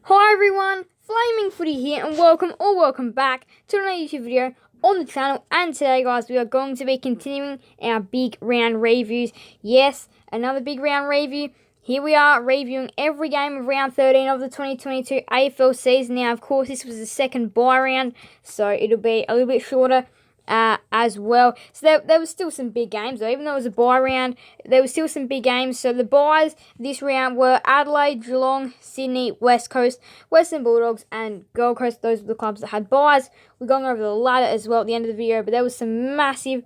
Hi everyone, Flaming Footy here and welcome back to another YouTube video on the channel. And today guys, we are going to be continuing our big round reviews. Yes, another big round review. Here we are reviewing every game of round 13 of the 2022 AFL season. Now of course this was the second bye round, so it'll be a little bit shorter as well. So there was still some big games though. Even though it was a bye round, there was still some big games. So the byes this round were Adelaide, Geelong, Sydney, West Coast, Western Bulldogs and Gold Coast. Those were the clubs that had byes. We're going over the ladder as well at the end of the video, but there was some massive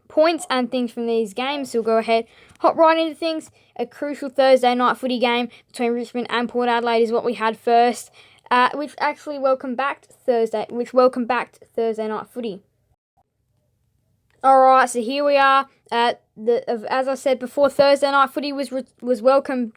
points and things from these games. So we'll go ahead, hop right into things. A crucial Thursday night footy game between Richmond and Port Adelaide is what we had first. Which welcomed back Thursday night footy. Alright, so here we are. As I said before, Thursday night footy was welcomed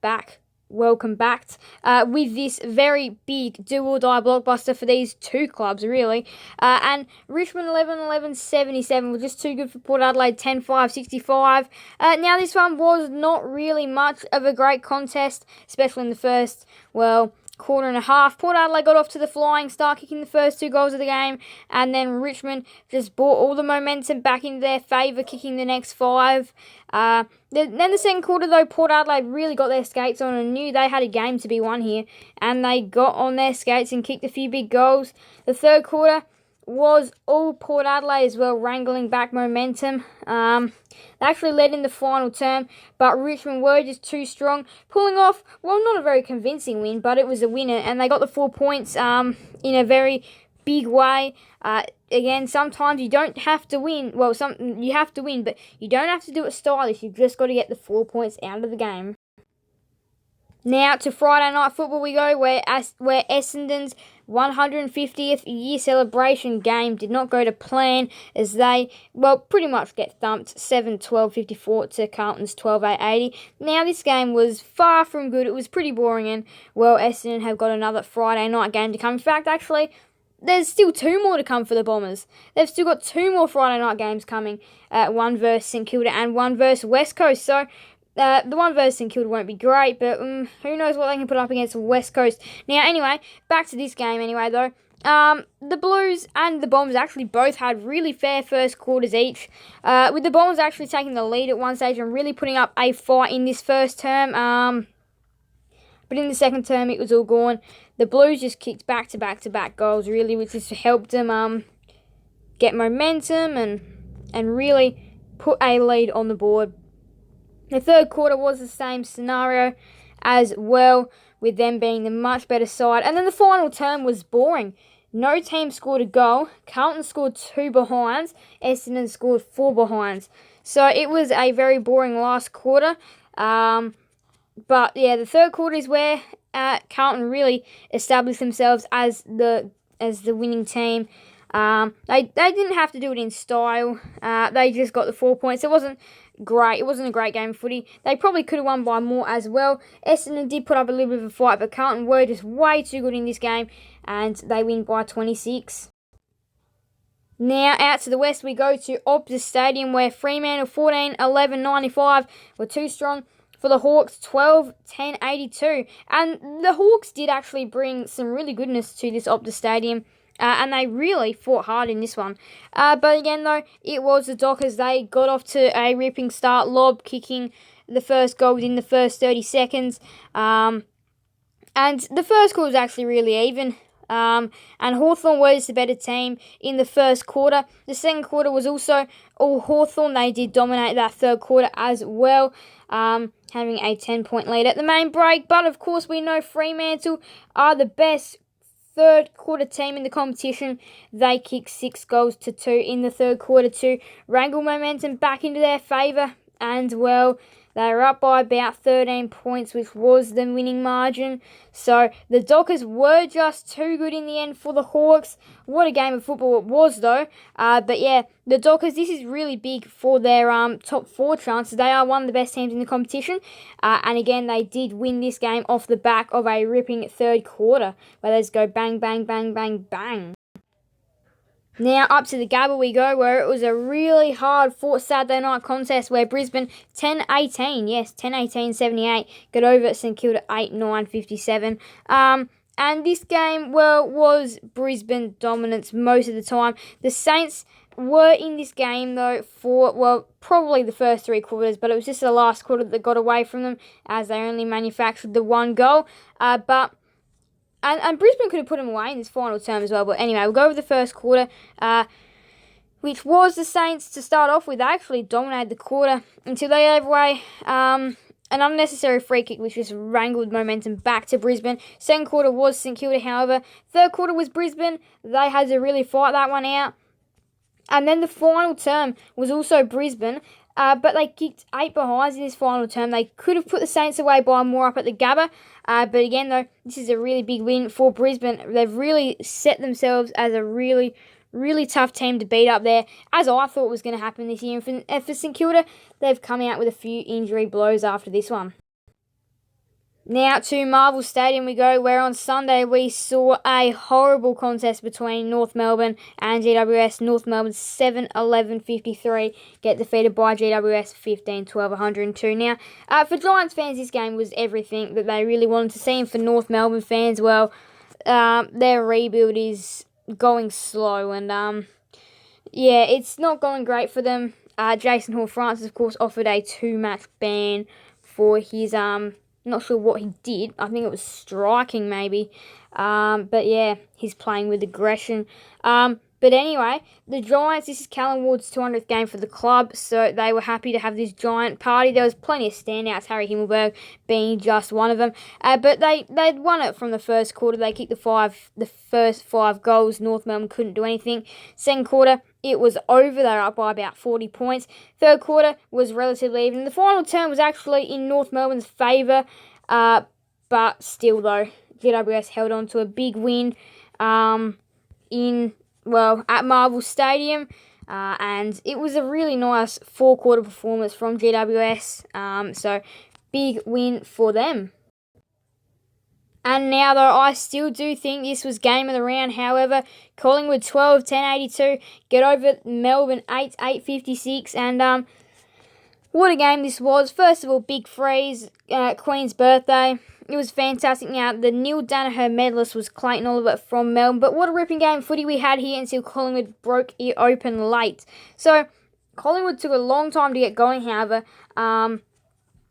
back with this very big do-or-die blockbuster for these two clubs, really. And Richmond 11-11-77 was just too good for Port Adelaide 10-5-65. Now, this one was not really much of a great contest, especially in the first, quarter and a half. Port Adelaide got off to the flying start, kicking the first two goals of the game, and then Richmond just brought all the momentum back into their favour, kicking the next five. Then the second quarter, though, Port Adelaide really got their skates on and knew they had a game to be won here, and they got on their skates and kicked a few big goals. The third quarter was all Port Adelaide as well, wrangling back momentum. They actually led in the final term, but Richmond were just too strong, pulling off, not a very convincing win, but it was a winner, and they got the 4 points in a very big way. Again, sometimes you don't have to win. You have to win, but you don't have to do it stylish. You've just got to get the 4 points out of the game. Now to Friday night football we go, where Essendon's 150th year celebration game did not go to plan, as they, pretty much get thumped 7-12-54 to Carlton's 12-8-80. Now this game was far from good. It was pretty boring, and, Essendon have got another Friday night game to come. In fact, actually, there's still two more to come for the Bombers. They've still got two more Friday night games coming, one versus St Kilda and one versus West Coast. So the one versus St Kilda won't be great, but who knows what they can put up against West Coast. Now, anyway, back to this game anyway, though. The Blues and the Bombers actually both had really fair first quarters each, with the Bombers actually taking the lead at one stage and really putting up a fight in this first term. But in the second term, it was all gone. The Blues just kicked back-to-back goals, really, which just helped them get momentum and really put a lead on the board. The third quarter was the same scenario as well, with them being the much better side. And then the final term was boring. No team scored a goal. Carlton scored 2 behinds. Essendon scored 4 behinds. So it was a very boring last quarter. But yeah, the third quarter is where Carlton really established themselves as the winning team. They didn't have to do it in style. They just got the 4 points. It wasn't great. It wasn't a great game of footy. They probably could have won by more as well. Essendon did put up a little bit of a fight, but Carlton were just way too good in this game, and they win by 26. Now out to the west we go to Optus Stadium, where Fremantle 14-11-95 were too strong for the Hawks 12-10-82. And the Hawks did actually bring some really goodness to this Optus Stadium. And they really fought hard in this one. But again, though, it was the Dockers. They got off to a ripping start, lob kicking the first goal within the first 30 seconds. And the first quarter was actually really even. And Hawthorn was the better team in the first quarter. The second quarter was also all Hawthorn. They did dominate that third quarter as well, having a 10-point lead at the main break. But, of course, we know Fremantle are the best third quarter team in the competition. They kicked 6 goals to 2 in the third quarter to wrangle momentum back into their favour, and they were up by about 13 points, which was the winning margin. So the Dockers were just too good in the end for the Hawks. What a game of football it was, though. But yeah, the Dockers, this is really big for their top 4 chances. They are one of the best teams in the competition. And again, they did win this game off the back of a ripping third quarter, where they just go bang, bang, bang, bang, bang. Now up to the Gabba we go, where it was a really hard-fought Saturday night contest where Brisbane 10-18, got over St Kilda 8-9, 57. And this game, well, was Brisbane dominance most of the time. The Saints were in this game, though, for, well, probably the first 3 quarters, but it was just the last quarter that got away from them as they only manufactured the 1 goal. And Brisbane could have put them away in this final term as well. But anyway, we'll go over the first quarter, which was the Saints to start off with. They actually dominated the quarter until they gave away an unnecessary free kick, which just wrangled momentum back to Brisbane. Second quarter was St Kilda, however. Third quarter was Brisbane. They had to really fight that one out. And then the final term was also Brisbane. But they kicked 8 behinds in this final term. They could have put the Saints away by more up at the Gabba. But again, though, this is a really big win for Brisbane. They've really set themselves as a really, really tough team to beat up there, as I thought was going to happen this year. And for St Kilda, they've come out with a few injury blows after this one. Now to Marvel Stadium we go, where on Sunday we saw a horrible contest between North Melbourne and GWS. North Melbourne 7-11-53 get defeated by GWS 15-12, 102. Now, for Giants fans, this game was everything that they really wanted to see. And for North Melbourne fans, well, their rebuild is going slow. And, yeah, it's not going great for them. Jason Hall-Francis, of course, offered a 2-match ban for his... not sure what he did. I think it was striking, maybe. But yeah, he's playing with aggression. But anyway, the Giants, this is Callum Ward's 200th game for the club, so they were happy to have this giant party. There was plenty of standouts, Harry Himmelberg being just one of them. But they'd won it from the first quarter. They kicked the first 5 goals. North Melbourne couldn't do anything. Second quarter, it was over. They were up by about 40 points. Third quarter was relatively even. The final term was actually in North Melbourne's favour. But still, though, GWS held on to a big win at Marvel Stadium. And it was a really nice 4-quarter performance from GWS. So, big win for them. And now, though, I still do think this was game of the round. However, Collingwood 12-10-82 get over Melbourne 8-56. And what a game this was. First of all, big freeze, Queen's birthday. It was fantastic. Now, the Neil Danaher medalist was Clayton Oliver from Melbourne. But what a ripping game of footy we had here until Collingwood broke it open late. So, Collingwood took a long time to get going, however.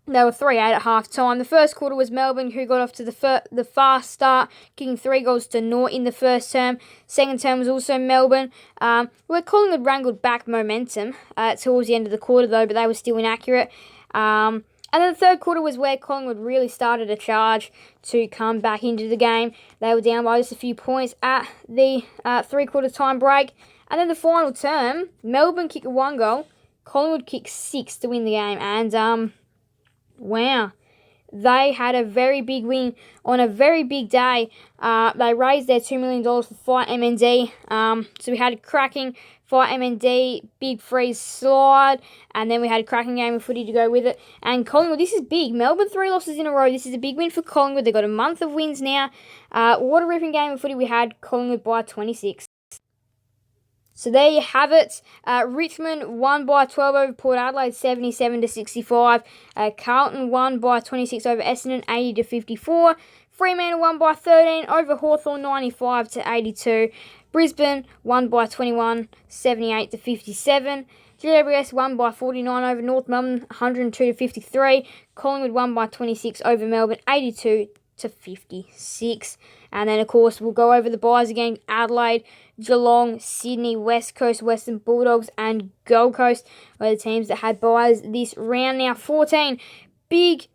They were 3-8 at half-time. The first quarter was Melbourne, who got off to the fast start, kicking 3 goals to 0 in the first term. Second term was also Melbourne, where Collingwood wrangled back momentum towards the end of the quarter, though, but they were still inaccurate. And then the third quarter was where Collingwood really started a charge to come back into the game. They were down by just a few points at the 3-quarter time break. And then the final term, Melbourne kicked 1 goal, Collingwood kicked 6 to win the game. And, wow, they had a very big win on a very big day. They raised their $2 million for Fight MND. So we had a cracking Fight MND, big freeze slide, and then we had a cracking game of footy to go with it. And Collingwood, this is big. Melbourne 3 losses in a row. This is a big win for Collingwood. They've got a month of wins now. What a ripping game of footy we had. Collingwood by 26. So there you have it. Richmond won by 12 over Port Adelaide, 77-65. Carlton won by 26 over Essendon, 80-54. Fremantle won by 13 over Hawthorn, 95-82. Brisbane won by 21, 78-57. GWS won by 49 over North Melbourne, 102-53. Collingwood won by 26 over Melbourne, 82-56. And then, of course, we'll go over the buys again. Adelaide, Geelong, Sydney, West Coast, Western Bulldogs, and Gold Coast were the teams that had buys this round. Now, 14. Big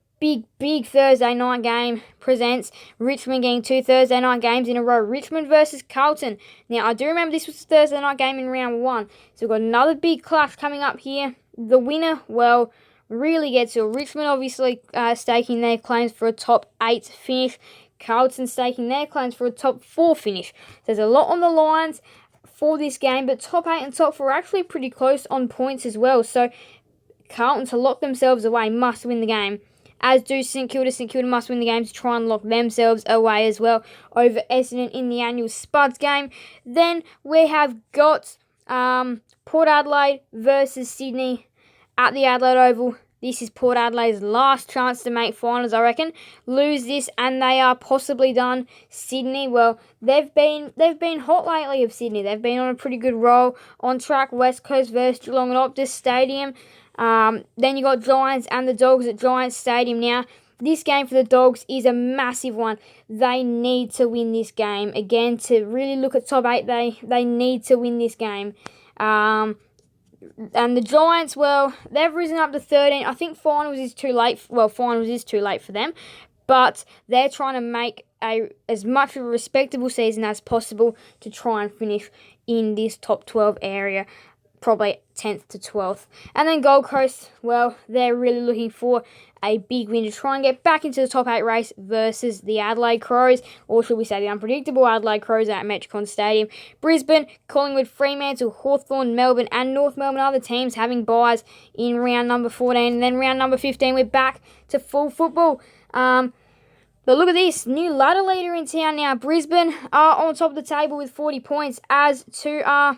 Thursday night game presents Richmond getting 2 Thursday night games in a row. Richmond versus Carlton. Now, I do remember this was a Thursday night game in round 1. So we've got another big clash coming up here. The winner, well, really gets to Richmond, obviously staking their claims for a top 8 finish. Carlton staking their claims for a top 4 finish. There's a lot on the lines for this game, but top 8 and top 4 are actually pretty close on points as well. So Carlton, to lock themselves away, must win the game. as do St Kilda. St Kilda must win the game to try and lock themselves away as well over Essendon in the annual Spuds game. Then we have got Port Adelaide versus Sydney at the Adelaide Oval. This is Port Adelaide's last chance to make finals, I reckon. Lose this and they are possibly done. Sydney, well, they've been hot lately of Sydney. They've been on a pretty good roll. On track, West Coast versus Geelong at Optus Stadium. Then you got Giants and the Dogs at Giants Stadium. Now, this game for the Dogs is a massive one. They need to win this game. Again, to really look at top 8, they need to win this game. And the Giants, well, they've risen up to 13. I think finals is too late. Well, finals is too late for them. But they're trying to make as much of a respectable season as possible to try and finish in this top 12 area. Probably 10th to 12th. And then Gold Coast, well, they're really looking for a big win to try and get back into the top 8 race versus the Adelaide Crows, or should we say the unpredictable Adelaide Crows at Metricon Stadium. Brisbane, Collingwood, Fremantle, Hawthorn, Melbourne and North Melbourne, other teams having buys in round number 14. And then round number 15, we're back to full football. But look at this, new ladder leader in town now. Brisbane are on top of the table with 40 points, as to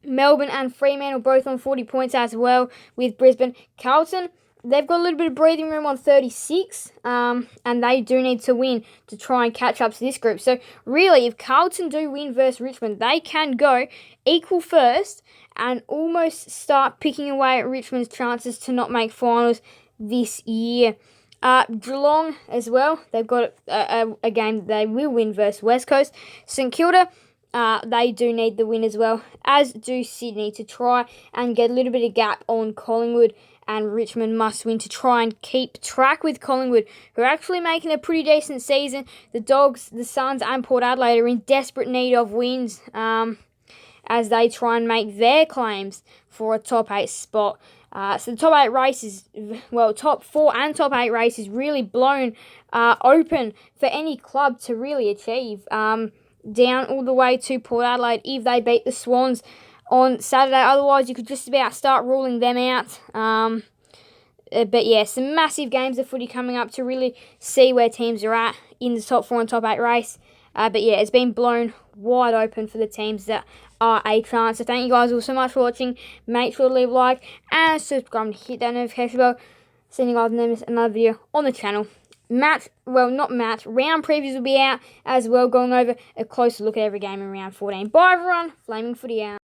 Melbourne and Fremantle both on 40 points as well with Brisbane. Carlton, they've got a little bit of breathing room on 36, and they do need to win to try and catch up to this group. So really, if Carlton do win versus Richmond, they can go equal first and almost start picking away at Richmond's chances to not make finals this year. Geelong as well, they've got a game they will win versus West Coast. St Kilda, they do need the win as well, as do Sydney, to try and get a little bit of gap on Collingwood, and Richmond must win to try and keep track with Collingwood, who are actually making a pretty decent season. The Dogs, the Suns and Port Adelaide are in desperate need of wins as they try and make their claims for a top 8 spot. So the top 8 race is, well, top 4 and top 8 race is really blown open for any club to really achieve. Down all the way to Port Adelaide if they beat the Swans on Saturday. Otherwise, you could just about start ruling them out. But yeah, some massive games of footy coming up to really see where teams are at in the top 4 and top 8 race. But yeah, it's been blown wide open for the teams that are a chance. So thank you guys all so much for watching. Make sure to leave a like and subscribe and hit that notification bell. Seeing you guys never miss another video on the channel. Round previews will be out as well, going over a closer look at every game in round 14. Bye everyone, Flaming Footy out.